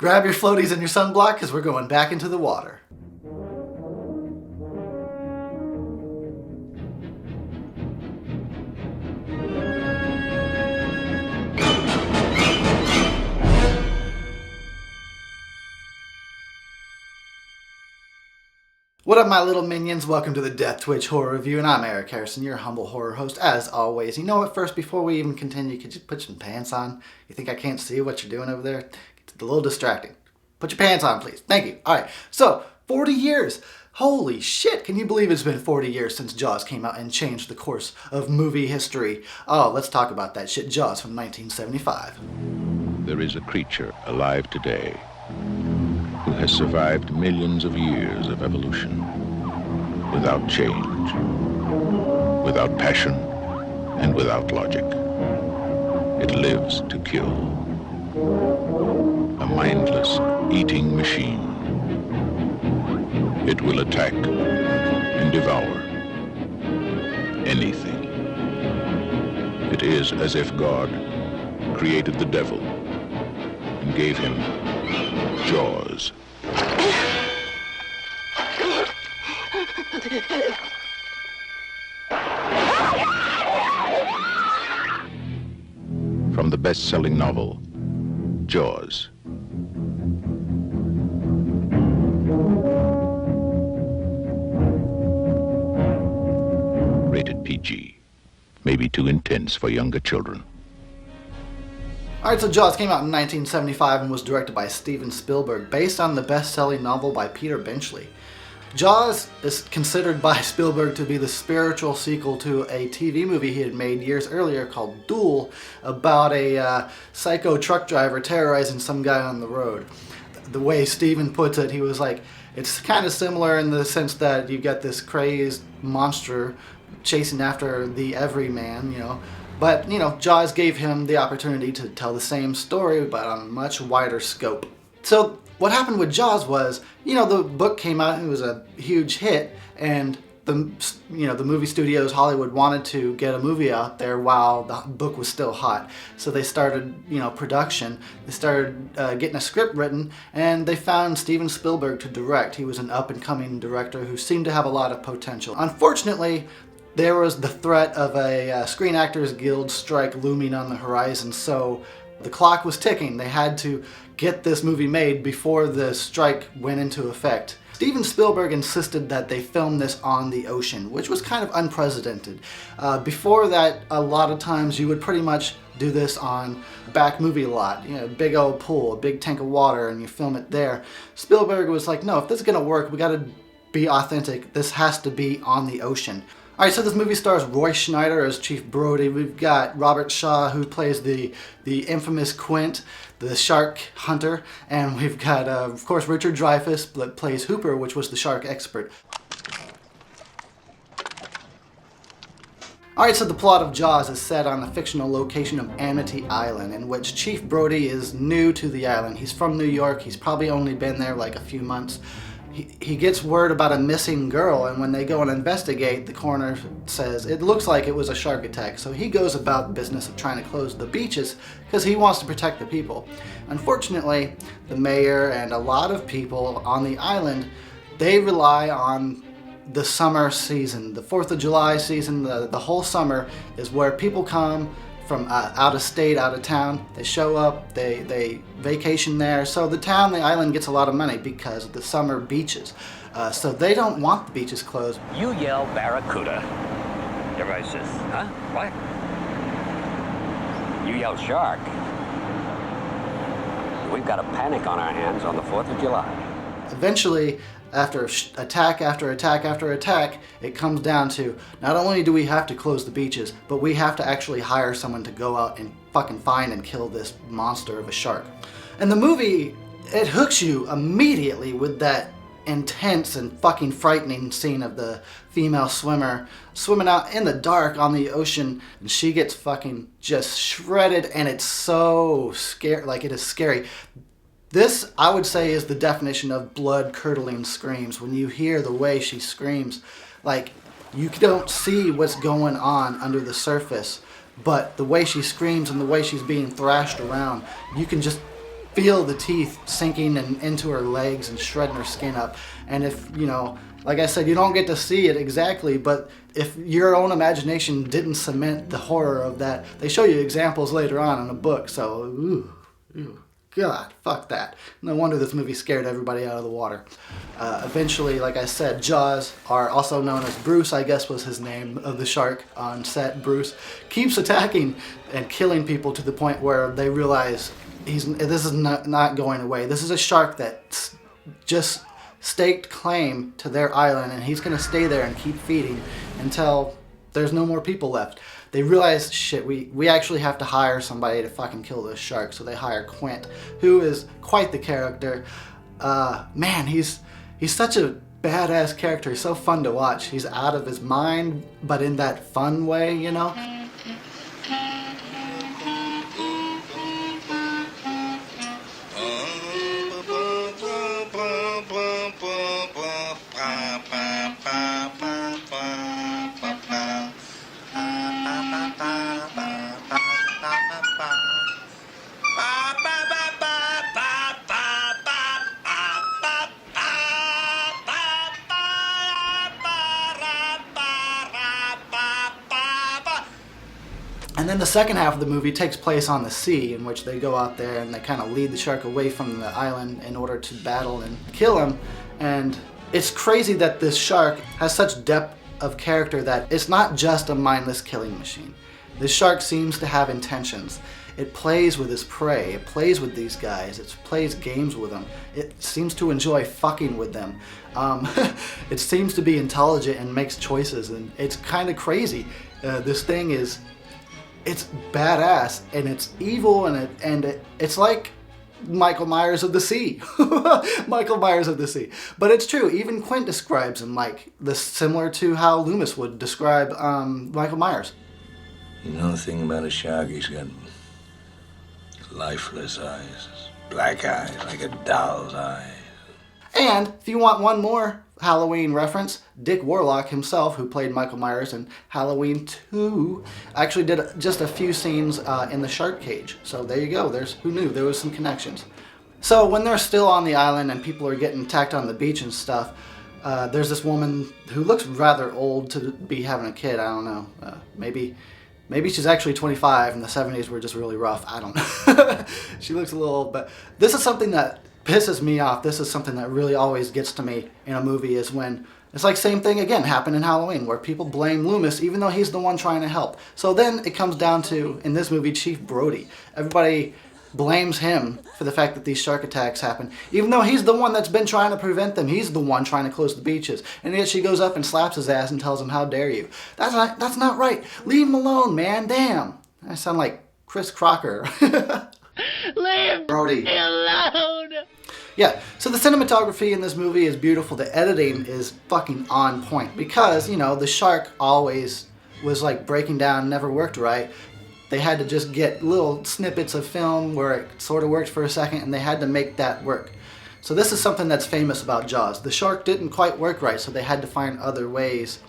Grab your floaties and your sunblock because we're going back into the water. What up, my little minions? Welcome to the Death Twitch Horror Review, and I'm Eric Harrison, your humble horror host, as always. You know what, first, before we even continue, could you put some pants on? You think I can't see what you're doing over there? It's a little distracting. Put your pants on, please. Thank you. Alright, so, 40 years. Holy shit, can you believe it's been 40 years since Jaws came out and changed the course of movie history? Oh, let's talk about that shit. Jaws from 1975. There is a creature alive today who has survived millions of years of evolution without change, without passion, and without logic. It lives to kill. A mindless eating machine. It will attack and devour anything. It is as if God created the devil and gave him jaws. From the best-selling novel, Jaws. Rated PG. Maybe too intense for younger children. Alright, so Jaws came out in 1975 and was directed by Steven Spielberg, based on the best-selling novel by Peter Benchley. Jaws is considered by Spielberg to be the spiritual sequel to a TV movie he had made years earlier called Duel, about a psycho truck driver terrorizing some guy on the road. The way Steven puts it, he was like, it's kind of similar in the sense that you get this crazed monster chasing after the everyman, you know. But, you know, Jaws gave him the opportunity to tell the same story, but on a much wider scope. So, what happened with Jaws was, you know, the book came out and it was a huge hit, and the movie studios, Hollywood, wanted to get a movie out there while the book was still hot. So they started, production. They started getting a script written, and they found Steven Spielberg to direct. He was an up-and-coming director who seemed to have a lot of potential. Unfortunately, there was the threat of a Screen Actors Guild strike looming on the horizon, so the clock was ticking. They had to get this movie made before the strike went into effect. Steven Spielberg insisted that they film this on the ocean, which was kind of unprecedented. Before that, a lot of times you would pretty much do this on a back movie lot, big old pool, a big tank of water, and you film it there. Spielberg was like, no, if this is gonna work, we gotta be authentic. This has to be on the ocean. Alright, so this movie stars Roy Scheider as Chief Brody. We've got Robert Shaw, who plays the infamous Quint, the shark hunter. And we've got, of course, Richard Dreyfuss that plays Hooper, which was the shark expert. Alright, so the plot of Jaws is set on the fictional location of Amity Island, in which Chief Brody is new to the island. He's from New York. He's probably only been there like a few months. He gets word about a missing girl, and when they go and investigate, the coroner says it looks like it was a shark attack. So he goes about the business of trying to close the beaches because he wants to protect the people. Unfortunately, the mayor and a lot of people on the island, they rely on the summer season. The 4th of July season, the whole summer is where people come from out of state, out of town. They show up, they vacation there. So the island gets a lot of money because of the summer beaches. So they don't want the beaches closed. You yell barracuda. Everybody says, huh? What? You yell shark. We've got a panic on our hands on the 4th of July. Eventually, after attack after attack after attack, it comes down to not only do we have to close the beaches, but we have to actually hire someone to go out and fucking find and kill this monster of a shark. And the movie, it hooks you immediately with that intense and fucking frightening scene of the female swimmer swimming out in the dark on the ocean, and she gets fucking just shredded, and it's so scary. Like, it is scary. This, I would say, is the definition of blood-curdling screams. When you hear the way she screams, like, you don't see what's going on under the surface, but the way she screams and the way she's being thrashed around, you can just feel the teeth sinking into her legs and shredding her skin up. And if, like I said, you don't get to see it exactly, but if your own imagination didn't cement the horror of that, they show you examples later on in the book. So, ooh, God, fuck that. No wonder this movie scared everybody out of the water. Eventually, like I said, Jaws, are also known as Bruce, I guess was his name of the shark on set. Bruce keeps attacking and killing people to the point where they realize this is not going away. This is a shark that just staked claim to their island, and he's going to stay there and keep feeding until there's no more people left. They realize, shit, we actually have to hire somebody to fucking kill this shark. So they hire Quint, who is quite the character. Man, he's such a badass character. He's so fun to watch. He's out of his mind, but in that fun way, And then the second half of the movie takes place on the sea, in which they go out there and they kind of lead the shark away from the island in order to battle and kill him. And it's crazy that this shark has such depth of character that it's not just a mindless killing machine. This shark seems to have intentions. It plays with its prey. It plays with these guys. It plays games with them. It seems to enjoy fucking with them. It seems to be intelligent and makes choices, and it's kind of crazy. This thing it's badass, and it's evil, and it's like Michael Myers of the Sea. Michael Myers of the Sea. But it's true, even Quint describes him like this, similar to how Loomis would describe Michael Myers. You know the thing about a shark, he's got lifeless eyes, black eyes, like a doll's eyes. And if you want one more Halloween reference, Dick Warlock himself, who played Michael Myers in Halloween 2, actually did just a few scenes in the shark cage. So there you go. Who knew? There was some connections. So when they're still on the island and people are getting attacked on the beach and stuff, there's this woman who looks rather old to be having a kid. I don't know. Maybe she's actually 25 and the 70s were just really rough. I don't know. She looks a little old, but this is something that pisses me off. This is something that really always gets to me in a movie, is when it's like same thing again happened in Halloween, where people blame Loomis even though he's the one trying to help. So then it comes down to, in this movie, Chief Brody. Everybody blames him for the fact that these shark attacks happen, even though he's the one that's been trying to prevent them. He's the one trying to close the beaches, and yet she goes up and slaps his ass and tells him, "How dare you? That's not right. Leave him alone, man. Damn." I sound like Chris Crocker. Leave Brody me alone. Yeah, so the cinematography in this movie is beautiful. The editing is fucking on point because, the shark always was like breaking down, never worked right. They had to just get little snippets of film where it sort of worked for a second, and they had to make that work. So this is something that's famous about Jaws. The shark didn't quite work right, so they had to find other ways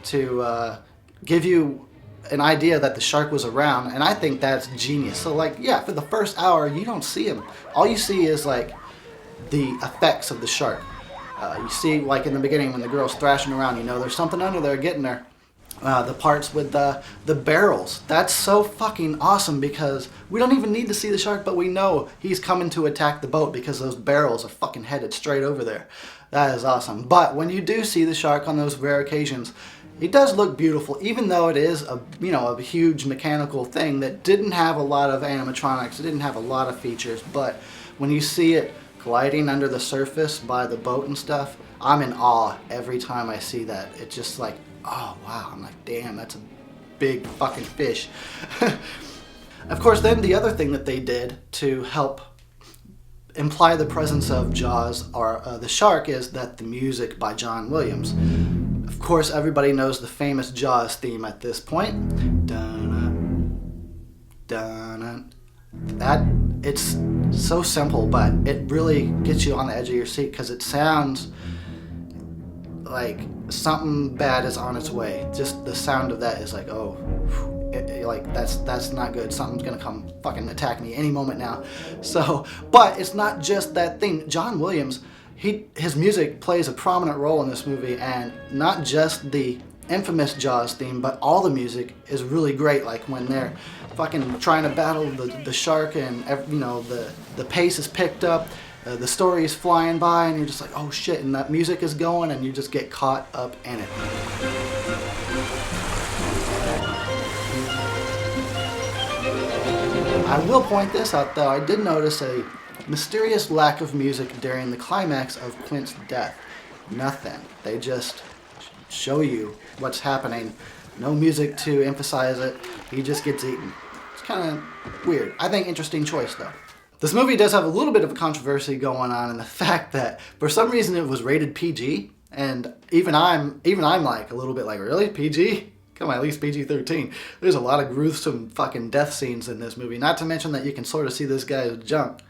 to give you an idea that the shark was around, and I think that's genius. So for the first hour, you don't see him. All you see is the effects of the shark. You see, in the beginning when the girl's thrashing around, there's something under there getting her. The parts with the barrels. That's so fucking awesome because we don't even need to see the shark, but we know he's coming to attack the boat because those barrels are fucking headed straight over there. That is awesome. But when you do see the shark on those rare occasions, it does look beautiful, even though it is a huge mechanical thing that didn't have a lot of animatronics. It didn't have a lot of features, but when you see it gliding under the surface by the boat and stuff, I'm in awe every time I see that. It's just like, oh wow, I'm like, damn, that's a big fucking fish. Of course, then the other thing that they did to help imply the presence of Jaws or the shark is that the music by John Williams. Of course, everybody knows the famous Jaws theme at this point. Dun, dun, that, it's so simple, but it really gets you on the edge of your seat because it sounds like something bad is on its way. Just the sound of that is like, oh, like that's not good. Something's gonna come fucking attack me any moment now. So, but it's not just that thing. John Williams, his music plays a prominent role in this movie, and not just the infamous Jaws theme, but all the music is really great. Like when they're fucking trying to battle the shark, and you know the pace is picked up, the story is flying by, and you're just like, oh shit, and that music is going, and you just get caught up in it. I will point this out though, I did notice a mysterious lack of music during the climax of Quint's death. Nothing. They just show you what's happening. No music to emphasize it. He just gets eaten. It's kind of weird. I think interesting choice though. This movie does have a little bit of a controversy going on in the fact that for some reason it was rated PG, and even I'm like a little bit like, really? PG? Come on, at least PG-13. There's a lot of gruesome fucking death scenes in this movie. Not to mention that you can sort of see this guy's junk.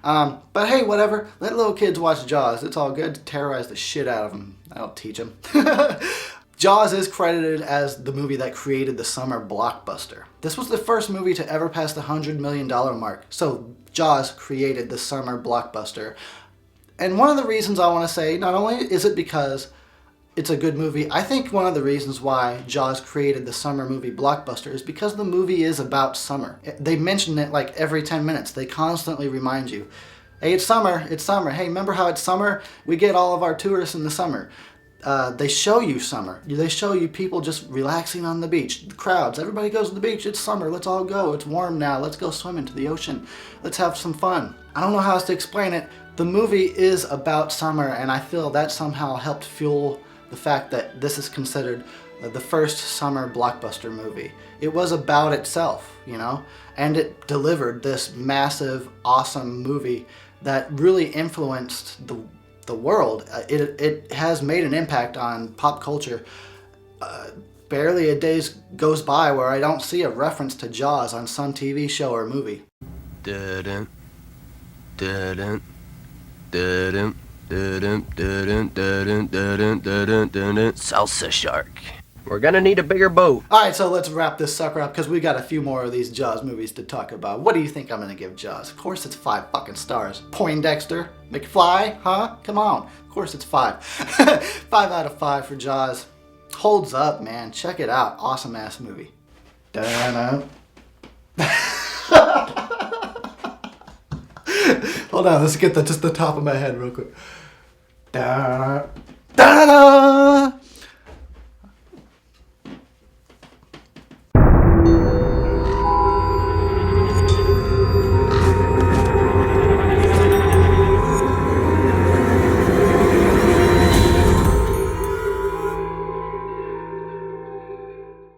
But hey, whatever. Let little kids watch Jaws. It's all good. Terrorize the shit out of them. I'll teach them. Jaws is credited as the movie that created the summer blockbuster. This was the first movie to ever pass the $100 million mark. So Jaws created the summer blockbuster. And one of the reasons I want to say, not only is it because it's a good movie, I think one of the reasons why Jaws created the summer movie blockbuster is because the movie is about summer. They mention it like every 10 minutes. They constantly remind you, hey, it's summer, it's summer. Hey, remember how it's summer? We get all of our tourists in the summer. They show you summer. They show you people just relaxing on the beach. The crowds, everybody goes to the beach. It's summer, let's all go. It's warm now, let's go swim into the ocean. Let's have some fun. I don't know how else to explain it. The movie is about summer, and I feel that somehow helped fuel the fact that this is considered the first summer blockbuster movie. It was about itself, you know, and it delivered this massive, awesome movie that really influenced the world. It has made an impact on pop culture. Barely a day goes by where I don't see a reference to Jaws on some TV show or movie. Dun, dun, dun, dun. Salsa shark. We're gonna need a bigger boat. Alright, so let's wrap this sucker up because we got a few more of these Jaws movies to talk about. What do you think I'm gonna give Jaws? Of course it's 5 fucking stars. Poindexter? McFly? Huh? Come on. Of course it's 5. 5 out of 5 for Jaws. Holds up, man. Check it out. Awesome ass movie. Da-na. Hold on, let's get just the top of my head real quick. Da-da-da. Da-da-da.